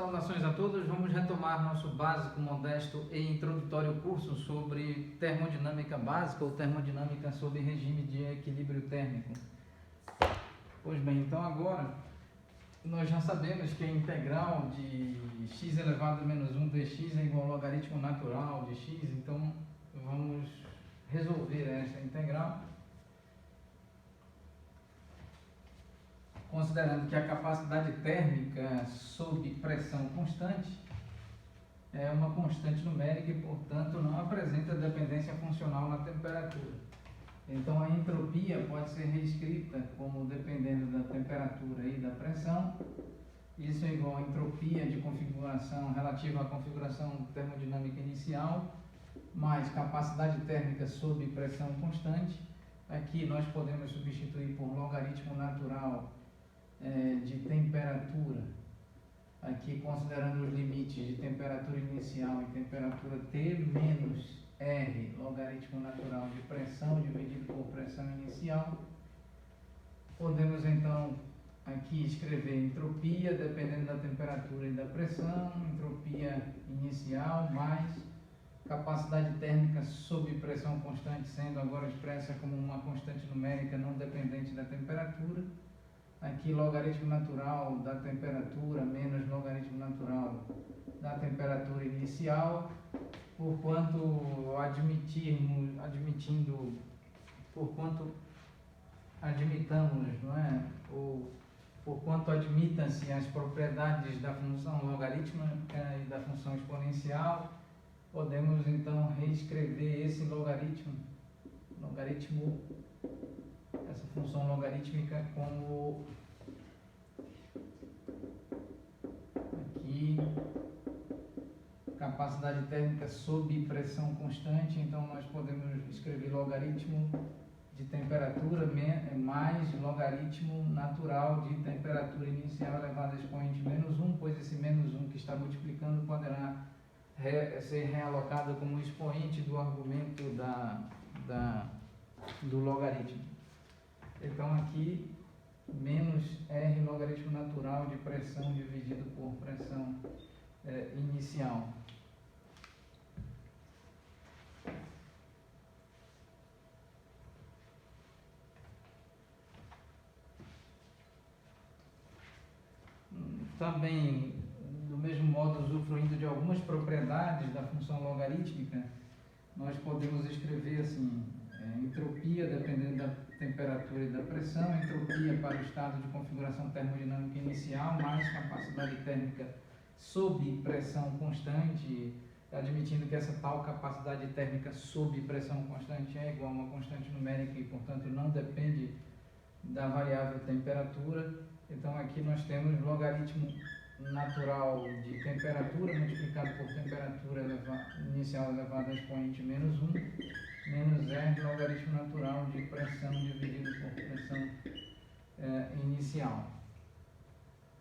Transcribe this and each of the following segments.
Saudações a todos, vamos retomar nosso básico, modesto e introdutório curso sobre termodinâmica básica ou termodinâmica sob regime de equilíbrio térmico. Pois bem, então agora nós já sabemos que a integral de x elevado a menos 1 dx é igual ao logaritmo natural de x, então vamos resolver essa integral. Considerando que a capacidade térmica sob pressão constante é uma constante numérica e, portanto, não apresenta dependência funcional na temperatura. Então, a entropia pode ser reescrita como dependendo da temperatura e da pressão. Isso é igual a entropia de configuração relativa à configuração termodinâmica inicial, mais capacidade térmica sob pressão constante. Aqui nós podemos substituir por logaritmo natural de temperatura, aqui considerando os limites de temperatura inicial e temperatura T menos R, logaritmo natural de pressão dividido por pressão inicial. Podemos então aqui escrever entropia dependendo da temperatura e da pressão, entropia inicial mais capacidade térmica sob pressão constante, sendo agora expressa como uma constante numérica não dependente da temperatura. Aqui, logaritmo natural da temperatura menos logaritmo natural da temperatura inicial, porquanto admitamos, não é? Ou porquanto admitam-se as propriedades da função logarítmica e da função exponencial, podemos então reescrever esse essa função logarítmica como aqui capacidade térmica sob pressão constante. Então nós podemos escrever logaritmo de temperatura mais logaritmo natural de temperatura inicial elevado a expoente menos 1, pois esse menos 1 que está multiplicando poderá ser realocado como expoente do argumento do logaritmo. Então aqui, menos R logaritmo natural de pressão dividido por pressão inicial. Também, do mesmo modo, usufruindo de algumas propriedades da função logarítmica, nós podemos escrever assim: entropia dependendo da temperatura e da pressão, entropia para o estado de configuração termodinâmica inicial, mais capacidade térmica sob pressão constante, admitindo que essa tal capacidade térmica sob pressão constante é igual a uma constante numérica e, portanto, não depende da variável temperatura. Então, aqui nós temos logaritmo natural de temperatura multiplicado por temperatura inicial elevado a expoente menos 1, menos R logaritmo natural de pressão dividido por pressão inicial.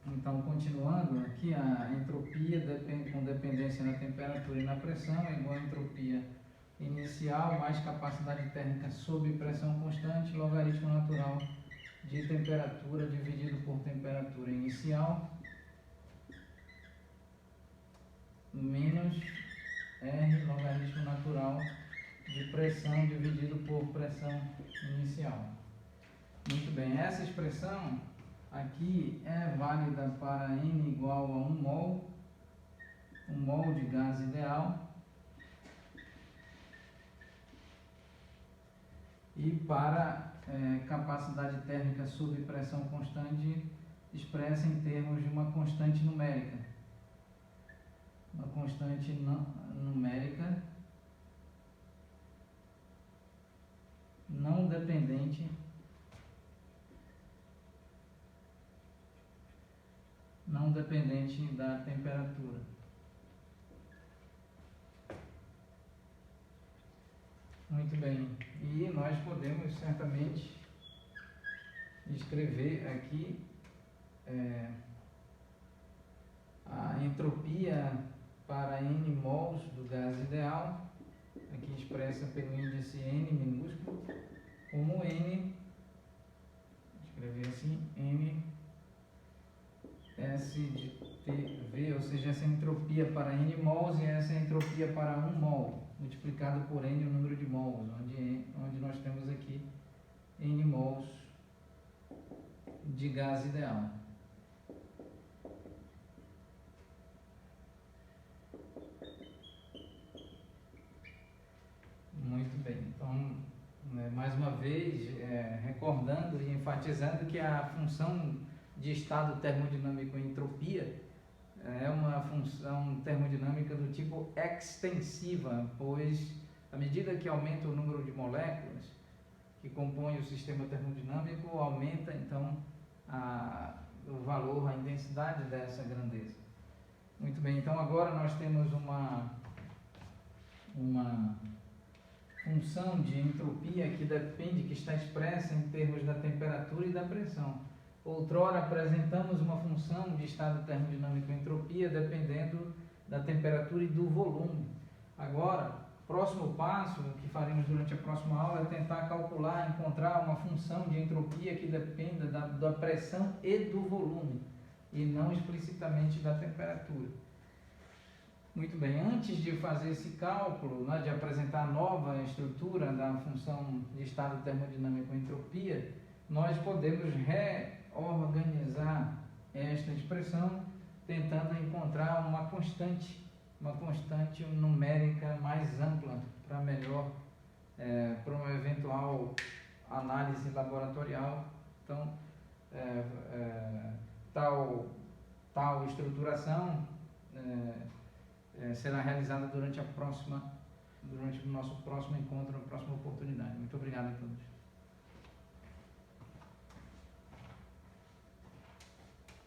Então, continuando, aqui a entropia com dependência na temperatura e na pressão é igual a entropia inicial mais capacidade térmica sob pressão constante, logaritmo natural de temperatura dividido por temperatura inicial, menos R logaritmo natural de pressão dividido por pressão inicial. Muito bem, essa expressão aqui é válida para N igual a 1 mol de gás ideal, e para capacidade térmica sob pressão constante expressa em termos de uma constante numérica. Uma constante numérica não dependente da temperatura. Muito bem, e nós podemos certamente escrever aqui a entropia para N mols do gás ideal, aqui expressa pelo índice N minúsculo, como N, escrever assim, N S de TV, ou seja, essa é a entropia para N mols e essa é a entropia para 1 mol, multiplicado por N o número de mols, onde nós temos aqui N mols de gás ideal. Muito bem, então, mais uma vez, recordando e enfatizando que a função de estado termodinâmico em entropia é uma função termodinâmica do tipo extensiva, pois à medida que aumenta o número de moléculas que compõem o sistema termodinâmico, aumenta então o valor, a intensidade dessa grandeza. Muito bem, então agora nós temos uma função de entropia que depende, que está expressa em termos da temperatura e da pressão. Outrora apresentamos uma função de estado termodinâmico entropia dependendo da temperatura e do volume. Agora, próximo passo, o que faremos durante a próxima aula é tentar calcular, encontrar uma função de entropia que dependa da pressão e do volume, e não explicitamente da temperatura. Muito bem, antes de fazer esse cálculo, de apresentar a nova estrutura da função de estado termodinâmico entropia, nós podemos reorganizar esta expressão tentando encontrar uma constante numérica mais ampla para para uma eventual análise laboratorial. Então, tal estruturação será realizada durante o nosso próximo encontro, na próxima oportunidade. Muito obrigado a todos.